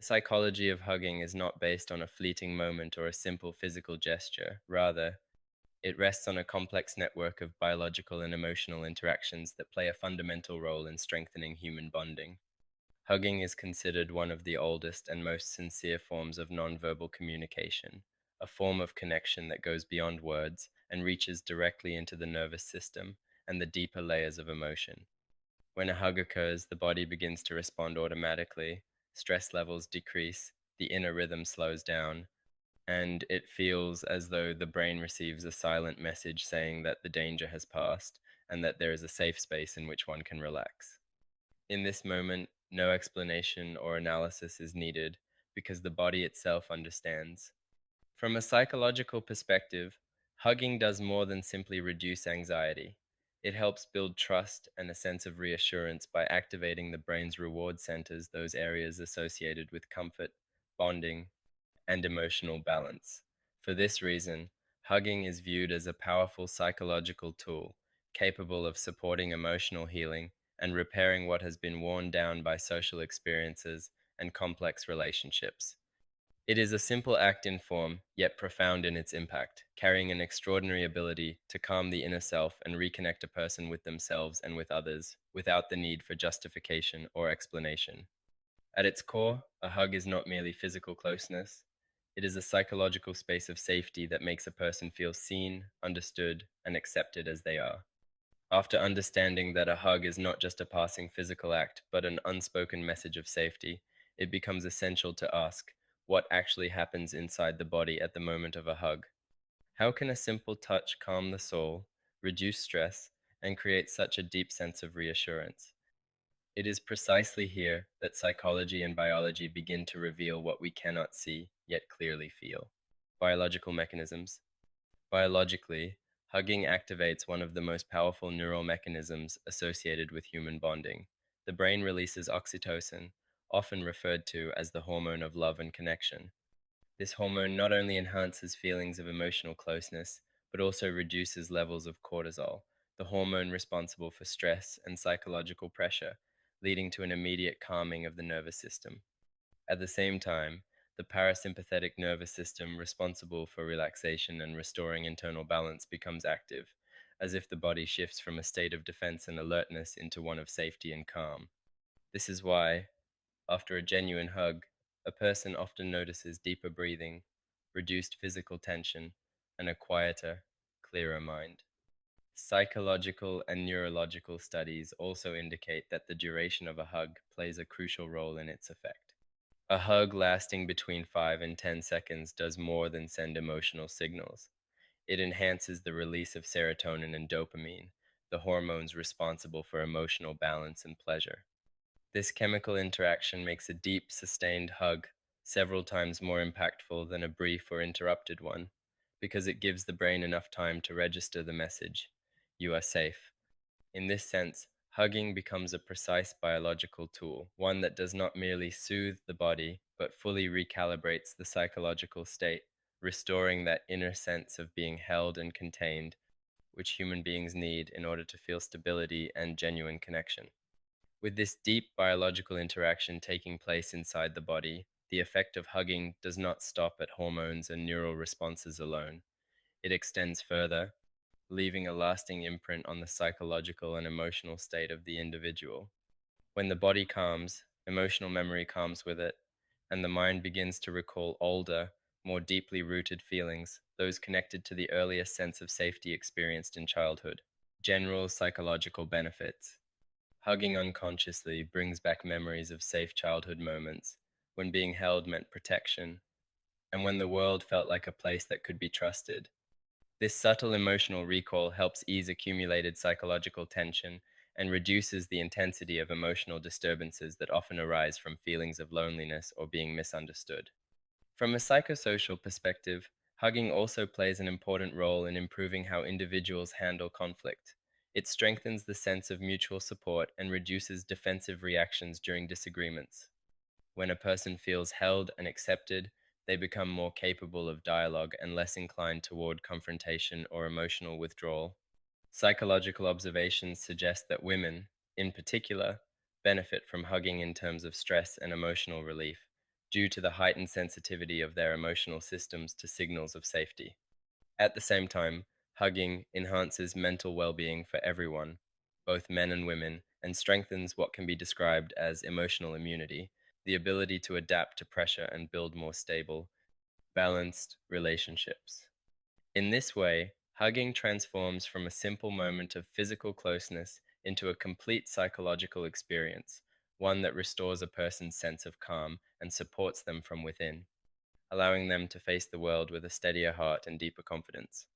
Psychology of hugging is not based on a fleeting moment or a simple physical gesture. Rather, it rests on a complex network of biological and emotional interactions that play a fundamental role in strengthening human bonding. Hugging is considered one of the oldest and most sincere forms of nonverbal communication, a form of connection that goes beyond words and reaches directly into the nervous system and the deeper layers of emotion. When a hug occurs, the body begins to respond automatically, stress levels decrease, the inner rhythm slows down, and it feels as though the brain receives a silent message saying that the danger has passed and that there is a safe space in which one can relax. In this moment, no explanation or analysis is needed because the body itself understands. From a psychological perspective, hugging does more than simply reduce anxiety. It helps build trust and a sense of reassurance by activating the brain's reward centers, those areas associated with comfort, bonding, and emotional balance. For this reason, hugging is viewed as a powerful psychological tool capable of supporting emotional healing and repairing what has been worn down by social experiences and complex relationships. It is a simple act in form, yet profound in its impact, carrying an extraordinary ability to calm the inner self and reconnect a person with themselves and with others without the need for justification or explanation. At its core, a hug is not merely physical closeness. It is a psychological space of safety that makes a person feel seen, understood, and accepted as they are. After understanding that a hug is not just a passing physical act, but an unspoken message of safety, it becomes essential to ask what actually happens inside the body at the moment of a hug. How can a simple touch calm the soul, reduce stress, and create such a deep sense of reassurance? It is precisely here that psychology and biology begin to reveal what we cannot see, yet clearly feel. Biological mechanisms. Biologically, hugging activates one of the most powerful neural mechanisms associated with human bonding. The brain releases oxytocin, often referred to as the hormone of love and connection. This hormone not only enhances feelings of emotional closeness, but also reduces levels of cortisol, the hormone responsible for stress and psychological pressure, leading to an immediate calming of the nervous system. At the same time, the parasympathetic nervous system, responsible for relaxation and restoring internal balance, becomes active, as if the body shifts from a state of defense and alertness into one of safety and calm. This is why, after a genuine hug, a person often notices deeper breathing, reduced physical tension, and a quieter, clearer mind. Psychological and neurological studies also indicate that the duration of a hug plays a crucial role in its effect. A hug lasting between 5 and 10 seconds does more than send emotional signals. It enhances the release of serotonin and dopamine, the hormones responsible for emotional balance and pleasure. This chemical interaction makes a deep, sustained hug several times more impactful than a brief or interrupted one, because it gives the brain enough time to register the message, "You are safe." In this sense, hugging becomes a precise biological tool, one that does not merely soothe the body, but fully recalibrates the psychological state, restoring that inner sense of being held and contained, which human beings need in order to feel stability and genuine connection. With this deep biological interaction taking place inside the body, the effect of hugging does not stop at hormones and neural responses alone. It extends further, leaving a lasting imprint on the psychological and emotional state of the individual. When the body calms, emotional memory calms with it, and the mind begins to recall older, more deeply rooted feelings, those connected to the earliest sense of safety experienced in childhood. General psychological benefits. Hugging unconsciously brings back memories of safe childhood moments, when being held meant protection, and when the world felt like a place that could be trusted. This subtle emotional recall helps ease accumulated psychological tension and reduces the intensity of emotional disturbances that often arise from feelings of loneliness or being misunderstood. From a psychosocial perspective, hugging also plays an important role in improving how individuals handle conflict. It strengthens the sense of mutual support and reduces defensive reactions during disagreements. When a person feels held and accepted, they become more capable of dialogue and less inclined toward confrontation or emotional withdrawal. Psychological observations suggest that women, in particular, benefit from hugging in terms of stress and emotional relief, due to the heightened sensitivity of their emotional systems to signals of safety. At the same time, hugging enhances mental well being for everyone, both men and women, and strengthens what can be described as emotional immunity, the ability to adapt to pressure and build more stable, balanced relationships. In this way, hugging transforms from a simple moment of physical closeness into a complete psychological experience, one that restores a person's sense of calm and supports them from within, allowing them to face the world with a steadier heart and deeper confidence.